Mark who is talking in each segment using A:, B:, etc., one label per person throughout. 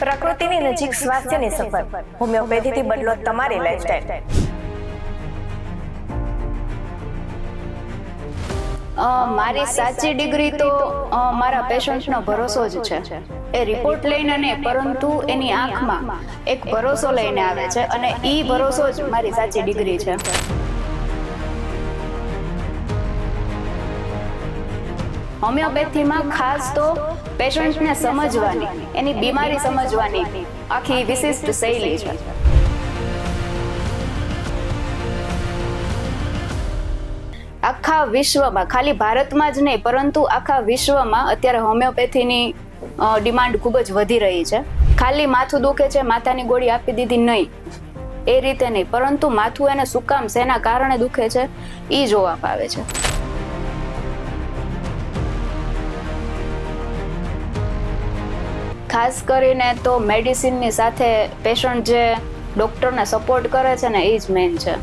A: પ્રકૃતિની નજીક સ્વાસ્થ્યની સફર. હોમિયોપેથીથી બદલો તમારી લાઈફસ્ટાઈલ.
B: મારી સાચી ડિગ્રી તો મારા પેશન્ટનો ભરોસો જ છે. એ રિપોર્ટ લઈને નહીં, પરંતુ એની આંખમાં એક ભરોસો લઈને આવે છે અને એ ભરોસો જ મારી સાચી ડિગ્રી છે. હોમિયોપેથીમાં ખાસ તો પેશન્ટને સમજવાની, એની બીમારી સમજવાની આખી વિશિષ્ટ શૈલી છે. આખા વિશ્વમાં, ખાલી ભારતમાં જ નહીં પરંતુ આખા વિશ્વમાં અત્યારે હોમિયોપેથીની ડિમાન્ડ ખૂબ જ વધી રહી છે. ખાલી માથું દુખે છે, માથાની ગોળી આપી દીધી નહીં, એ રીતે નહીં, પરંતુ માથું એને શું કામ, શેના કારણે દુખે છે એ જોવા આવે છે. ખાસ કરીને તો મેડિસિનની સાથે પેશન્ટ જે ડોક્ટરને સપોર્ટ કરે છે ને, એ જ મેઇન છે.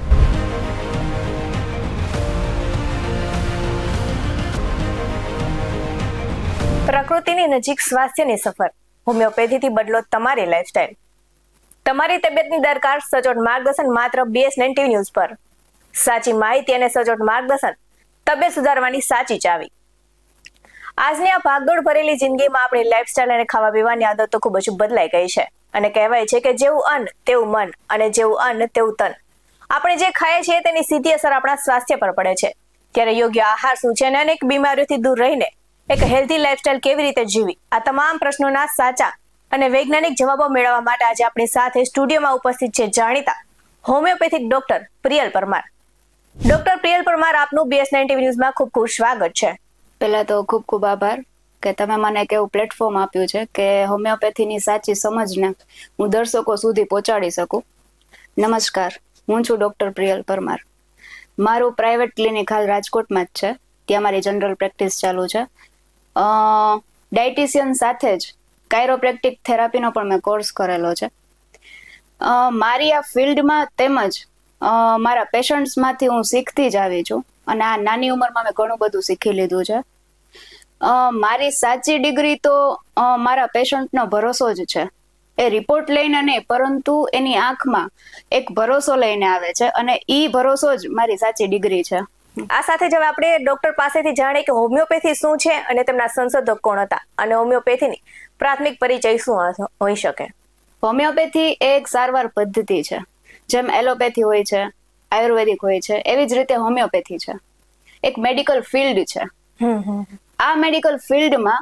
A: પ્રકૃતિની નજીક સ્વાસ્થ્યની સફર. હોમિયોપેથીથી બદલો તમારી લાઈફસ્ટાઈલ. તમારી તબિયતની દરકાર સચોટ માર્ગદર્શન માત્ર BS9 TV ન્યૂઝ પર. સાચી માહિતી અને સચોટ માર્ગદર્શન, તબિયત સુધારવાની સાચી ચાવી. આજની આ ભાગદોડ ભરેલી જિંદગીમાં આપણી લાઈફસ્ટાઈલ અને ખાવા પીવાની આદતો ખૂબ જ બદલાઈ ગઈ છે અને કહેવાય છે કે જેવું અન્ન તેવું મન અને જેવું અન્ન તેવું તન. આપણે જે ખાઈએ છીએ તેની સીધી અસર આપણા સ્વાસ્થ્ય પર પડે છે. ત્યારે યોગ્ય આહાર શું છે અને અનેક બીમારીઓથી દૂર રહીને એક હેલ્ધી લાઈફસ્ટાઈલ કેવી રીતે જીવવી, આ તમામ પ્રશ્નોના સાચા અને વૈજ્ઞાનિક જવાબો મેળવવા માટે આજે આપણી સાથે સ્ટુડિયોમાં ઉપસ્થિત છે જાણીતા homeopathic doctor Priyal Parmar. Doctor Priyal Parmar, આપનું BS9 TV ન્યૂઝમાં ખૂબ ખૂબ સ્વાગત છે.
B: પહેલા તો ખૂબ ખૂબ આભાર કે તમે મને એક એવું પ્લેટફોર્મ આપ્યું છે કે હોમિયોપેથીની સાચી સમજને હું દર્શકો સુધી પહોંચાડી શકું. નમસ્કાર, હું છું ડોક્ટર પ્રિયલ પરમાર. મારું પ્રાઇવેટ ક્લિનિક હાલ રાજકોટમાં જ છે, ત્યાં મારી જનરલ પ્રેક્ટિસ ચાલુ છે. ડાયટિશિયન સાથે જ કાયરોપ્રેક્ટિક થેરાપીનો પણ મેં કોર્સ કરેલો છે. મારી આ ફિલ્ડમાં તેમજ મારા પેશન્ટ્સમાંથી હું શીખતી જ આવી છું અને આ નાની ઉંમરમાં મેં ઘણું બધું શીખી લીધું છે. મારી સાચી ડિગ્રી તો મારા પેશન્ટનો ભરોસો જ છે. એ રિપોર્ટ લઈને નહીં, પરંતુ એની આંખમાં એક ભરોસો લઈને આવે છે અને એ ભરોસો જ મારી સાચી ડિગ્રી છે.
A: આ સાથે જ હવે આપણે ડોક્ટર પાસેથી જાણીએ કે હોમિયોપેથી શું છે અને તેમના સંશોધક કોણ હતા અને હોમિયોપેથીની પ્રાથમિક પરિચય શું હોઈ શકે.
B: હોમિયોપેથી એ એક સારવાર પદ્ધતિ છે. જેમ એલોપેથી હોય છે, આયુર્વેદિક હોય છે, એવી જ રીતે હોમિયોપેથી છે. એક મેડિકલ ફિલ્ડ છે. આ મેડિકલ ફિલ્ડમાં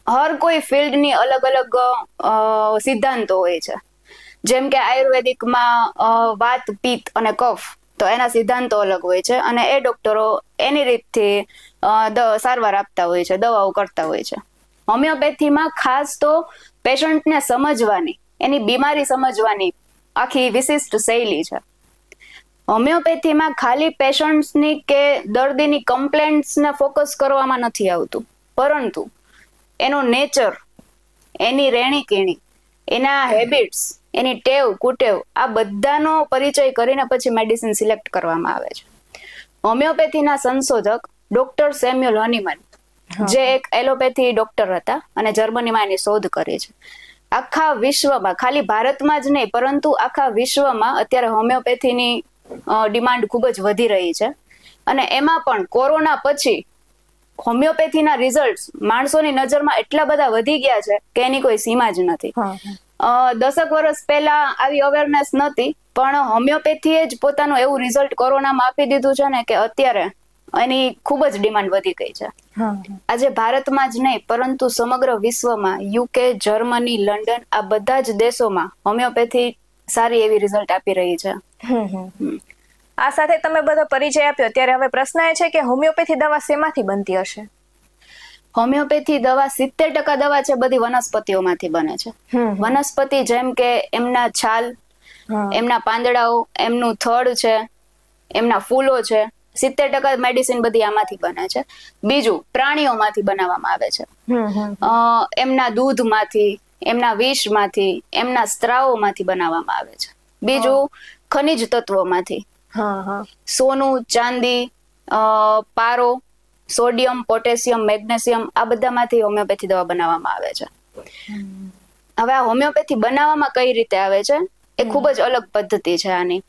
B: હર કોઈ ફિલ્ડની અલગ અલગ સિદ્ધાંતો હોય છે. જેમ કે આયુર્વેદિકમાં વાત, પિત્ત અને કફ, તો એના સિદ્ધાંતો અલગ હોય છે અને એ ડોક્ટરો એની રીતથી સારવાર આપતા હોય છે, દવાઓ કરતા હોય છે. હોમિયોપેથીમાં ખાસ તો પેશન્ટને સમજવાની, એની બીમારી સમજવાની આખી વિશિષ્ટ શૈલી છે. હોમિયોપેથીમાં ખાલી પેશન્ટ્સની કે દર્દીની કમ્પ્લેન્ટ્સને ફોકસ કરવામાં નથી આવતું, પરંતુ એનું નેચર, એની રહેણી કહેણી, એના હેબિટ્સ, એની ટેવ કુટેવ, આ બધાનો પરિચય કરીને પછી મેડિસિન સિલેક્ટ કરવામાં આવે છે. હોમિયોપેથીના સંશોધક ડોક્ટર સેમ્યુઅલ હનીમન, જે એક એલોપેથી ડોક્ટર હતા અને જર્મનીમાં એની શોધ કરી છે. આખા વિશ્વમાં, ખાલી ભારતમાં જ નહીં પરંતુ આખા વિશ્વમાં અત્યારે હોમિયોપેથીની ડિમાન્ડ ખૂબ જ વધી રહી છે અને એમાં પણ કોરોના પછી હોમિયોપેથીના રિઝલ્ટ માણસોની નજરમાં એટલા બધા વધી ગયા છે કે એની કોઈ સીમા જ નથી. 10 વર્ષ પહેલા આવી અવેરનેસ નહોતી, પણ હોમિયોપેથીએ જ પોતાનું એવું રિઝલ્ટ કોરોનામાં આપી દીધું છે ને કે અત્યારે એની ખૂબ જ ડિમાન્ડ વધી ગઈ છે. આજે ભારતમાં જ નહીં પરંતુ સમગ્ર વિશ્વમાં, UK, જર્મની, લંડન, આ બધા જ દેશોમાં હોમિયોપેથી સારી એવી રિઝલ્ટ આપી રહી છે.
A: આ સાથે તમે બધો પરિચય આપ્યો, ત્યારે હવે પ્રશ્ન એ છે કે હોમિયોપેથી દવા શેમાંથી બનતી હશે?
B: હોમિયોપેથી દવા 70% દવા છે બધી વનસ્પતિઓમાંથી બને છે. વનસ્પતિ જેમ કે એમના છાલ, એમના પાંદડાઓ, એમનું થડ છે, એમના ફૂલો છે, 70% મેડિસિન બધી આમાંથી બને છે. બીજું પ્રાણીઓમાંથી બનાવવામાં આવે છે. એમના દૂધમાંથી, એમના વિષમાંથી, એમના સ્ત્રાવોમાંથી બનાવવામાં આવે છે. બીજું ખનિજ તત્વોમાંથી, સોનું, ચાંદી, પારો, સોડિયમ, પોટેશિયમ, મેગ્નેશિયમ, આ બધામાંથી હોમિયોપેથી દવા બનાવવામાં આવે છે. હવે આ હોમિયોપેથી બનાવવામાં કઈ રીતે આવે છે એ ખૂબ જ અલગ પદ્ધતિ છે આની.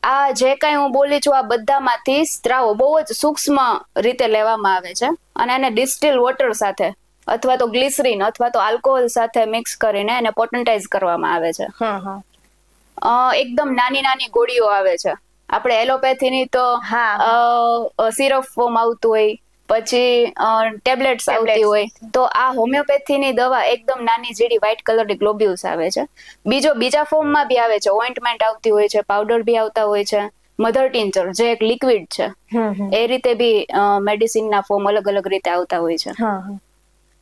B: આ જે કઈ હું બોલી છું આ બધામાંથી સ્ત્રાવો બહુ જ સૂક્ષ્મ રીતે લેવામાં આવે છે અને એને ડિસ્ટિલ વોટર સાથે અથવા તો ગ્લિસરીન અથવા તો આલ્કોહોલ સાથે મિક્સ કરીને એને પોટન્ટાઇઝ કરવામાં આવે છે. એકદમ નાની નાની ગોળીઓ આવે છે. આપણે એલોપેથીની તો સિરપ ફોર્મ આવતું હોય, પછી ટેબ્લેટ્સ આવતી હોય, તો આ હોમિયોપેથીની દવા એકદમ નાની ઝીડી વ્હાઇટ કલરની ગ્લોબ્યુલ્સ આવે છે. બીજા ફોર્મમાં બી આવે છે, ઓઇન્ટમેન્ટ આવતી હોય છે, પાવડર બી આવતા હોય છે, મધર ટિંચર જે એક લિક્વિડ છે, એ રીતે બી મેડિસિનના ફોર્મ અલગ અલગ રીતે આવતા હોય છે.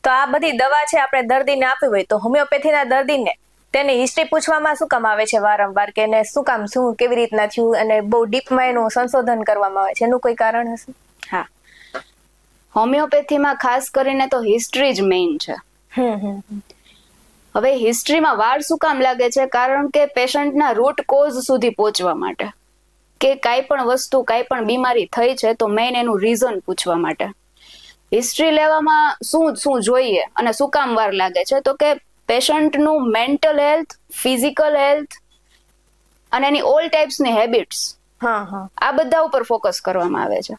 A: તો આ બધી દવા છે આપણે દર્દીને આપવી હોય તો હોમિયોપેથીના દર્દીને તેની હિસ્ટ્રી પૂછવામાં શું કામ આવે છે વારંવાર, કે એને શું કામ, શું કેવી રીતના થયું, અને બહુ ડીપમાં એનું સંશોધન કરવામાં આવે છે, એનું કોઈ કારણ હશે?
B: હા, હોમિયોપેથીમાં ખાસ કરીને તો હિસ્ટ્રી જ મેઇન છે. હવે હિસ્ટ્રીમાં વાર શું કામ લાગે છે? કારણ કે પેશન્ટના રૂટ કોઝ સુધી પહોંચવા માટે, કે કાંઈ પણ વસ્તુ, કાંઈ પણ બીમારી થઈ છે તો મેઇન એનું રીઝન પૂછવા માટે હિસ્ટ્રી લેવામાં શું જોઈએ અને શું કામ વાર લાગે છે, તો કે પેશન્ટનું મેન્ટલ હેલ્થ, ફિઝિકલ હેલ્થ અને એની ઓલ ટાઈપ્સની હેબિટ્સ, આ બધા ઉપર ફોકસ કરવામાં આવે છે.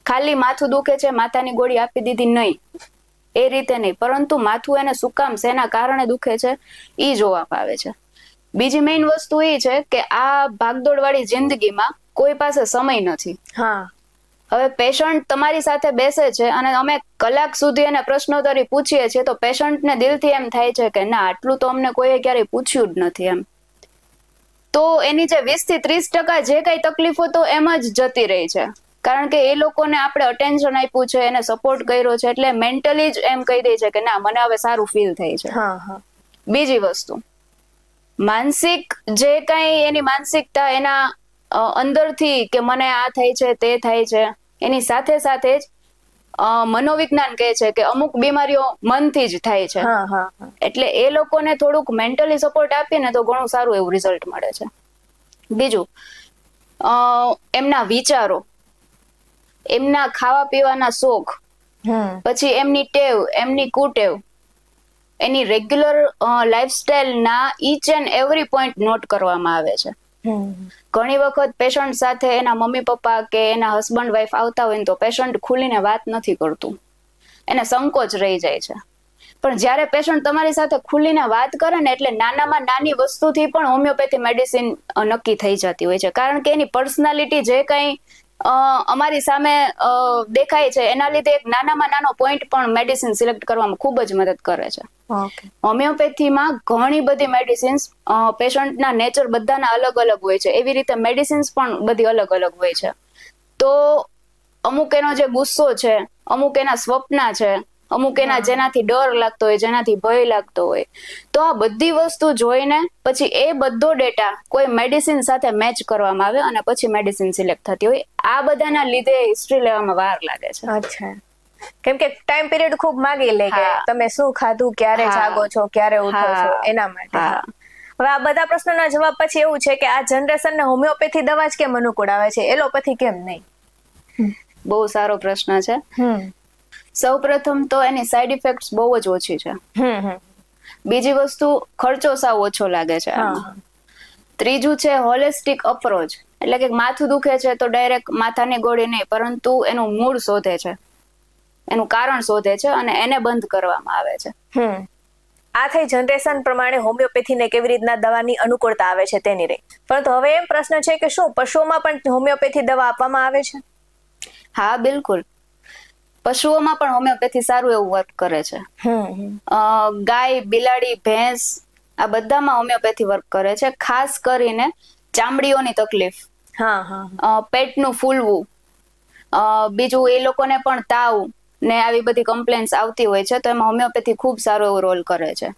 B: ખાલી માથું દુખે છે, માથાની ગોળી આપી દીધી, નહીં, એ રીતે નહીં, પરંતુ માથું એને શું કામ, શેના કારણે દુખે છે એ જોવામાં આવે છે. બીજી મેઇન વસ્તુ એ છે કે આ ભાગદોડ વાળી જિંદગીમાં કોઈ પાસે સમય નથી. હવે પેશન્ટ તમારી સાથે બેસે છે અને અમે કલાક સુધી એને પ્રશ્નોત્તરી પૂછીએ છીએ તો પેશન્ટને દિલથી એમ થાય છે કે ના, આટલું તો અમને કોઈએ ક્યારેય પૂછ્યું જ નથી એમ. તો એની જે 20 થી 30% જે કઈ તકલીફો તો એમ જ જતી રહી છે, કારણ કે એ લોકોને આપણે અટેન્શન આપ્યું છે, એને સપોર્ટ કર્યો છે, એટલે મેન્ટલી જ એમ કહી દે છે કે ના, મને હવે સારું ફીલ થાય છે. બીજી વસ્તુ, માનસિક જે કઈ એની માનસિકતા એના અંદરથી કે મને આ થાય છે, તે થાય છે, એની સાથે સાથે જ મનોવિજ્ઞાન કહે છે કે અમુક બીમારીઓ મનથી જ થાય છે. એટલે એ લોકોને થોડુંક મેન્ટલી સપોર્ટ આપીએ ને તો ઘણું સારું એવું રિઝલ્ટ મળે છે. બીજું, એમના વિચારો, એમના ખાવા પીવાના શોખ, પછી એમની ટેવ, એમની કુટેવ, એની રેગ્યુલર લાઈફસ્ટાઈલ ના each and every point note કરવામાં આવે છે. ઘણી વખત પેશન્ટ સાથે એના મમ્મી પપ્પા કે એના હસબન્ડ વાઈફ આવતા હોય તો પેશન્ટ ખુલીને વાત નથી કરતું, એને સંકોચ રહી જાય છે. પણ જ્યારે પેશન્ટ તમારી સાથે ખુલીને વાત કરે ને, એટલે નાનામાં નાની વસ્તુથી પણ હોમિયોપેથી મેડિસિન નક્કી થઈ જતી હોય છે, કારણ કે એની પર્સનાલિટી જે કંઈ અમારી સામે દેખાય છે એના લીધે એક નાનામાં નાનો પોઈન્ટ પણ મેડિસિન સિલેક્ટ કરવામાં ખૂબ જ મદદ કરે છે. હોમિયોપેથીમાં ઘણી બધી મેડિસિન્સ પેશન્ટના નેચર બધાના અલગ અલગ હોય છે, એવી રીતે મેડિસિન્સ પણ બધી અલગ અલગ હોય છે. તો અમુક એનો જે ગુસ્સો છે, અમુક એના સ્વપ્ના છે, અમુક એના જેનાથી ડર લાગતો હોય, જેનાથી ભય લાગતો હોય, તો આ બધી વસ્તુ જોઈને પછી એ બધો ડેટા કોઈ મેડિસિન સાથે મેચ કરવામાં આવે અને પછી મેડિસિન સિલેક્ટ થતી હોય. આ બધાના લીધે હિસ્ટ્રી લેવામાં વાર લાગે છે.
A: અચ્છા, કેમ કે ટાઈમ પીરિયડ ખૂબ માગી લે કે તમે શું ખાધું, ક્યારે જાગો છો, ક્યારે ઉઠો છો, એના માટે. હવે આ બધા પ્રશ્નોના જવાબ પછી એવું છે કે આ જનરેશનને હોમિયોપેથી દવા જ કેમ અનુકૂળ આવે છે, એલોપેથી કેમ નહીં?
B: બહુ સારો પ્રશ્ન છે. સૌપ્રથમ તો એની સાઈડ ઇફેક્ટ્સ બહુ જ ઓછી છે. બીજી વસ્તુ, ખર્ચો સાવ ઓછો લાગે છે. ત્રીજું છે હોલિસ્ટિક અપ્રોચ, એટલે કે માથું દુખે છે તો ડાયરેક્ટ માથાની ગોળી નહીં, પરંતુ એનું મૂળ શોધે છે, એનું કારણ શોધે છે અને એને બંધ કરવામાં આવે છે.
A: આ થઈ જનરેશન પ્રમાણે હોમિયોપેથીને કેવી રીતના દવાની અનુકૂળતા આવે છે તેની રહી. પરંતુ હવે એમ પ્રશ્ન છે કે શું પશુઓમાં પણ હોમિયોપેથી દવા આપવામાં આવે છે?
B: હા, બિલકુલ. પશુઓમાં પણ હોમિયોપેથી સારું એવું વર્ક કરે છે. ગાય, બિલાડી, ભેંસ, આ બધામાં હોમિયોપેથી વર્ક કરે છે. ખાસ કરીને ચામડીઓની તકલીફ, પેટનું ફૂલવું, બીજું એ લોકોને પણ તાવ ને આવી બધી કમ્પ્લેન્ટ્સ આવતી હોય છે, તો એમાં હોમિયોપેથી ખૂબ સારો એવો રોલ કરે છે.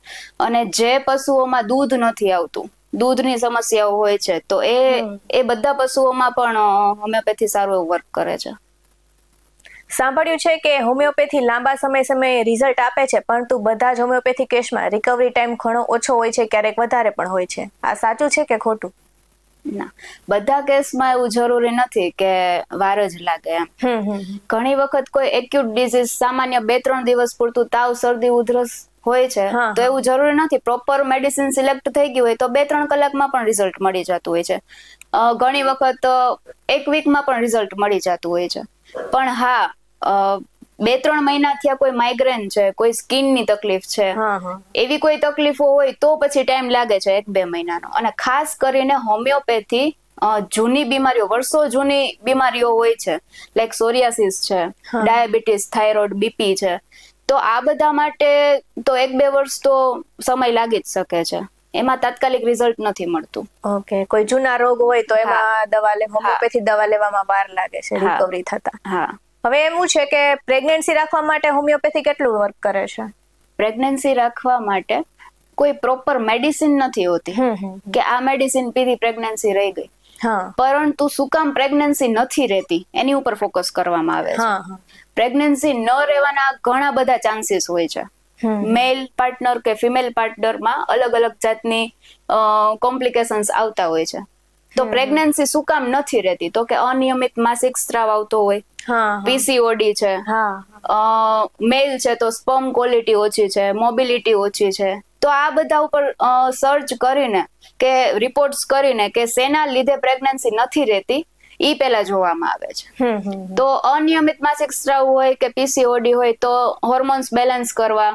B: અને જે પશુઓમાં દૂધ નથી આવતું, દૂધની સમસ્યાઓ હોય છે, તો એ બધા પશુઓમાં પણ હોમિયોપેથી સારું એવું વર્ક કરે છે.
A: સાંભળ્યું છે કે હોમિયોપેથી લાંબા સમય રિઝલ્ટ આપે છે, પરંતુ બધા જ હોમિયોપેથી કેસમાં રિકવરી ટાઈમ ઘણો ઓછો હોય છે, ક્યારેક વધારે પણ હોય છે. આ સાચું છે કે ખોટું?
B: ના, બધા કેસમાં એવું જરૂરી નથી કે વાર જ લાગે એમ. ઘણી વખત કોઈ એક્યુટ ડિઝીઝ, સામાન્ય 2-3 દિવસ પૂરતું તાવ, શરદી, ઉધરસ હોય છે
A: હા,
B: તો એવું જરૂરી નથી. પ્રોપર મેડિસિન સિલેક્ટ થઈ ગયું હોય તો 2-3 કલાકમાં પણ રિઝલ્ટ મળી જતું હોય છે. ઘણી વખત 1 વીકમાં પણ રિઝલ્ટ મળી જતું હોય છે. પણ હા, 2-3 મહિના થયા કોઈ માઇગ્રેન છે, કોઈ સ્કિનની તકલીફ છે, એવી કોઈ તકલીફો હોય તો પછી ટાઈમ લાગે છે 1-2 મહિનાનો. અને ખાસ કરીને હોમિયોપેથી જૂની બીમારીઓ, વર્ષો જૂની બીમારીઓ હોય છે, લાઈક સોરિયાસિસ છે, ડાયાબિટીસ, થાઇરોઇડ, બીપી છે, તો આ બધા માટે તો 1-2 વર્ષ તો સમય લાગી જ શકે છે. એમાં તાત્કાલિક રિઝલ્ટ નથી મળતું.
A: ઓકે, કોઈ જૂના રોગ હોય તો એમાં હોમિયોપેથી દવા લેવામાં વાર લાગે છે રિકવરી થતા.
B: હા,
A: હવે એવું છે કે પ્રેગ્નન્સી રાખવા માટે હોમિયોપેથી કેટલું વર્ક કરે છે?
B: પ્રેગ્નન્સી રાખવા માટે કોઈ પ્રોપર મેડિસિન નથી હોતી કે આ મેડિસિન પીધી પ્રેગ્નન્સી રહી ગઈ. પરંતુ શું કામ પ્રેગ્નન્સી નથી રહેતી એની ઉપર ફોકસ કરવામાં આવે છે. પ્રેગ્નન્સી ન રહેવાના ઘણા બધા ચાન્સીસ હોય છે. મેલ પાર્ટનર કે ફિમેલ પાર્ટનરમાં અલગ અલગ જાતની કોમ્પ્લિકેશન્સ આવતા હોય છે. તો પ્રેગ્નન્સી શું કામ નથી રહેતી? તો કે અનિયમિત માસિક સ્ત્રાવ આવતો હોય, પીસીઓડી છે, મેલ છે તો સ્પર્મ ક્વોલિટી ઓછી છે, મોબિલિટી ઓછી છે. તો આ બધા ઉપર સર્ચ કરીને કે રિપોર્ટ્સ કરીને કે શેના લીધે પ્રેગ્નન્સી નથી રહેતી ઈ પહેલા જોવામાં આવે છે. તો અનિયમિત માસિક સ્ત્રાવ હોય કે પીસીઓડી હોય તો હોર્મોન્સ બેલેન્સ કરવા,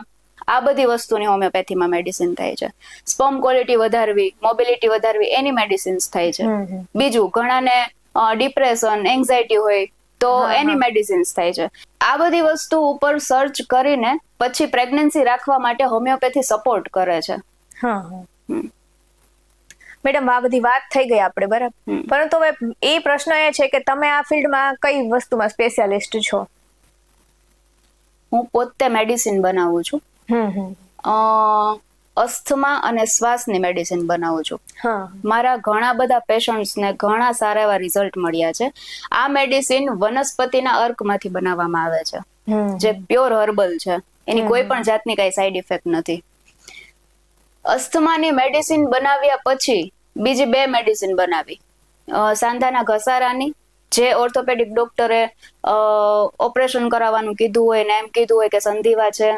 B: આ બધી વસ્તુની હોમિયોપેથીમાં મેડિસિન થાય છે. સ્પર્મ ક્વોલિટી વધારવી, મોબિલિટી વધારવી, એની મેડિસિન્સ થાય છે. બીજું, ઘણાને ડિપ્રેશન, એન્ઝાયટી હોય તો એની મેડિસિન્સ થાય છે. આ બધી વસ્તુ ઉપર સર્ચ કરીને પછી પ્રેગ્નન્સી રાખવા માટે હોમિયોપેથી સપોર્ટ કરે છે.
A: મેડમ, આ બધી વાત થઈ ગઈ આપણે, બરાબર, પરંતુ હવે એ પ્રશ્ન એ છે કે તમે આ ફિલ્ડમાં કઈ વસ્તુમાં સ્પેશિયાલિસ્ટ છો?
B: હું પોતે મેડિસિન બનાવું છું. અસ્થમા અને શ્વાસની મેડિસિન બનાવું છું. મારા ઘણા બધા પેશન્ટ્સને ઘણા સારા એવા રિઝલ્ટ મળ્યા છે. આ મેડિસિન વનસ્પતિના અર્કમાંથી બનાવવામાં આવે છે, જે પ્યોર હર્બલ છે. એની કોઈ પણ જાતની કઈ સાઈડ ઇફેક્ટ નથી. અસ્થમાની મેડિસિન બનાવ્યા પછી બીજી 2 મેડિસિન બનાવી. સાંધાના ઘસારાની, જે ઓર્થોપેડિક ડોક્ટરે ઓપરેશન કરાવવાનું કીધું હોય ને એમ કીધું હોય કે સંધિવા છે,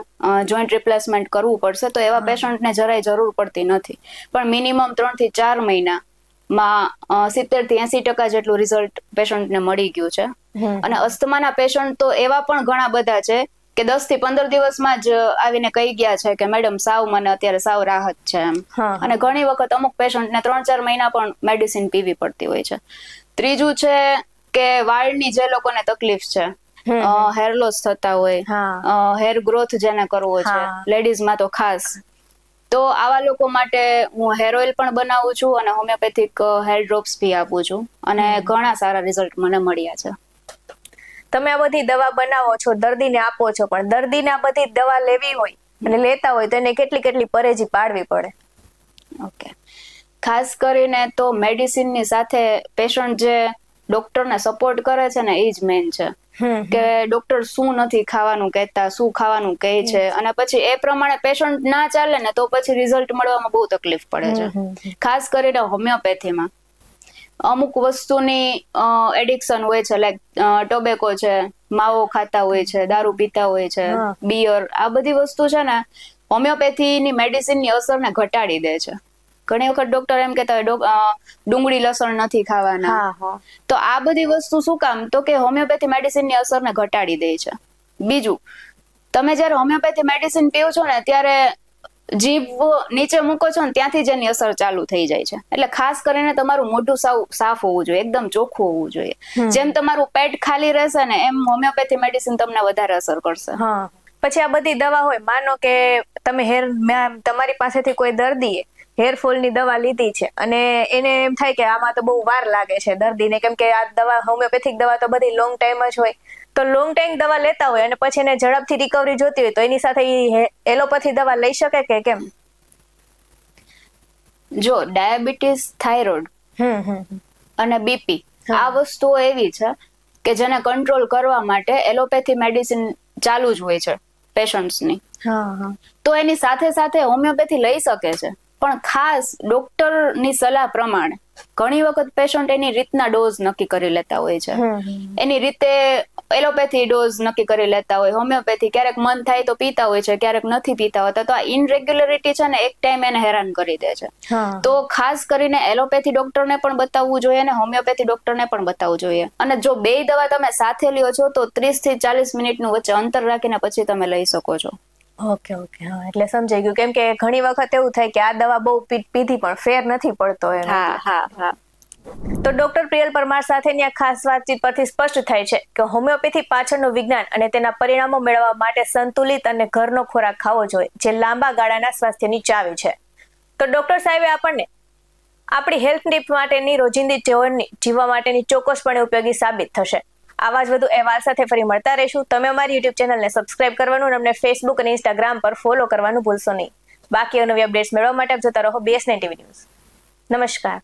B: જોઈન્ટ રિપ્લેસમેન્ટ કરવું પડશે, તો એવા પેશન્ટને જરાય જરૂર પડતી નથી. પણ મિનિમમ 3 થી 4 મહિનામાં 70 થી 80% જેટલું રિઝલ્ટ પેશન્ટને મળી ગયું છે. અને અસ્થમાના પેશન્ટ તો એવા પણ ઘણા બધા છે કે 10 થી 15 દિવસમાં જ આવીને કહી ગયા છે કે મેડમ સાવ મને અત્યારે સાવ રાહત છે એમ. અને ઘણી વખત અમુક પેશન્ટને 3-4 મહિના પણ મેડિસિન પીવી પડતી હોય છે. ત્રીજું છે કે વાળની જે લોકોને તકલીફ છે, હેર લોસ થતા હોય, હેર ગ્રોથ જેને કરવો છે, લેડીઝમાં તો ખાસ, તો આવા લોકો માટે હું હેર ઓઇલ પણ બનાવું છું અને હોમિયોપેથિક હેર ડ્રોપ્સ બી આપું છું. અને ઘણા સારા રિઝલ્ટ મને મળ્યા છે.
A: તમે આ બધી દવા બનાવો છો, દર્દીને આપો છો, પણ દર્દીને આ બધી દવા લેવી હોય અને લેતા હોય તો એને કેટલી પરેજી પાડવી પડે?
B: ઓકે, ખાસ કરીને તો મેડિસિનની સાથે પેશન્ટ જે ડોક્ટરને સપોર્ટ કરે છે ને એ જ મેઇન છે. કે ડોક્ટર શું નથી ખાવાનું કહેતા, શું ખાવાનું કહે છે, અને પછી એ પ્રમાણે પેશન્ટ ના ચાલે ને તો પછી રિઝલ્ટ મળવામાં બહુ તકલીફ પડે છે. ખાસ કરીને હોમિયોપેથીમાં અમુક વસ્તુની એડિક્શન હોય છે, લાઈક ટોબેકો છે, માવો ખાતા હોય છે, દારૂ પીતા હોય છે, બિયર, આ બધી વસ્તુ છે ને હોમિયોપેથીની મેડિસિનની અસરને ઘટાડી દે છે. ઘણી વખત ડોક્ટર એમ કહેતા હોય ડુંગળી લસણ નથી ખાવાના. તો આ બધી વસ્તુ શું કામ? તો કે હોમિયોપેથી મેડિસિનની અસરને ઘટાડી દે છે. બીજું, તમે જયારે હોમિયોપેથી મેડિસિન પીવો છો ને ત્યારે જીભ નીચે મૂકો છો ને ત્યાંથી જ એની અસર ચાલુ થઈ જાય છે. એટલે ખાસ કરીને તમારું મોઢું સાફ હોવું જોઈએ, એકદમ ચોખ્ખું હોવું જોઈએ. જેમ તમારું પેટ ખાલી રહેશે ને એમ હોમિયોપેથી મેડિસિન તમને વધારે અસર કરશે.
A: પછી આ બધી દવા હોય, માનો કે તમે તમારી પાસેથી કોઈ દર્દીએ હેરફોલની દવા લીધી છે અને એને એમ થાય કે આમાં તો બહુ વાર લાગે છે દર્દીને, કેમ કે આ દવા હોમિયોપેથિક દવા તો બધી લોંગ ટાઈમ જ હોય, તો લોંગ ટાઈમ દવા લેતા હોય અને પછી એને ઝડપથી રિકવરી જોતી હોય તો એની સાથે એલોપેથી દવા લઈ શકે કે કેમ?
B: જો ડાયાબિટીસ, થાઇરોઇડ અને બીપી, આ વસ્તુઓ એવી છે કે જેને કંટ્રોલ કરવા માટે એલોપેથી મેડિસિન ચાલુ જ હોય છે પેશન્ટ્સની. તો એની સાથે સાથે હોમિયોપેથી લઈ શકે છે, પણ ખાસ ડોક્ટરની સલાહ પ્રમાણે. ઘણી વખત પેશન્ટ એની રીતના ડોઝ નક્કી કરી લેતા હોય છે. એની રીતે એલોપેથી ડોઝ નક્કી કરી લેતા હોય, હોમિયોપેથી ક્યારેક મન થાય તો પીતા હોય છે, ક્યારેક નથી પીતા હોતા. તો આ ઇનરેગ્યુલરિટી છે ને એક ટાઈમ એને હેરાન કરી દે છે. તો ખાસ કરીને એલોપેથી ડોક્ટરને પણ બતાવવું જોઈએ અને હોમિયોપેથી ડોક્ટરને પણ બતાવવું જોઈએ. અને જો બે દવા તમે સાથે લ્યો છો તો 30 થી 40 મિનિટનું વચ્ચે અંતર રાખીને પછી તમે લઈ શકો છો.
A: ઓકે ઓકે, હા, એટલે સમજાઈ ગયું. કેમ કે ઘણી વખત એવું થાય કે આ દવા બહુ પીધી પણ ફેર નથી પડતો એનો.
B: હા.
A: તો ડોક્ટર પ્રિયલ પરમાર સાથેની આ ખાસ વાતચીત પરથી સ્પષ્ટ થાય છે કે હોમિયોપેથી પાછળનું વિજ્ઞાન અને તેના પરિણામો મેળવવા માટે સંતુલિત અને ઘરનો ખોરાક ખાવો જોઈએ, જે લાંબા ગાળાના સ્વાસ્થ્યની ચાવી છે. તો ડોક્ટર સાહેબે આપણને આપણી હેલ્થ ટીપ માટેની રોજિંદી જીવનની જીવવા માટેની ચોક્કસપણે ઉપયોગી સાબિત થશે. આવા જ વધુ અહેવાલ સાથે ફરી મળતા રહીશું. તમે અમારી યુટ્યુબ ચેનલને સબસ્ક્રાઇબ કરવાનું અને અમને ફેસબુક અને ઇન્સ્ટાગ્રામ પર ફોલો કરવાનું ભૂલશો નહીં. બાકી નવી અપડેટ્સ મેળવવા માટે આપ જોતા રહો BS9 TV ન્યૂઝ. નમસ્કાર.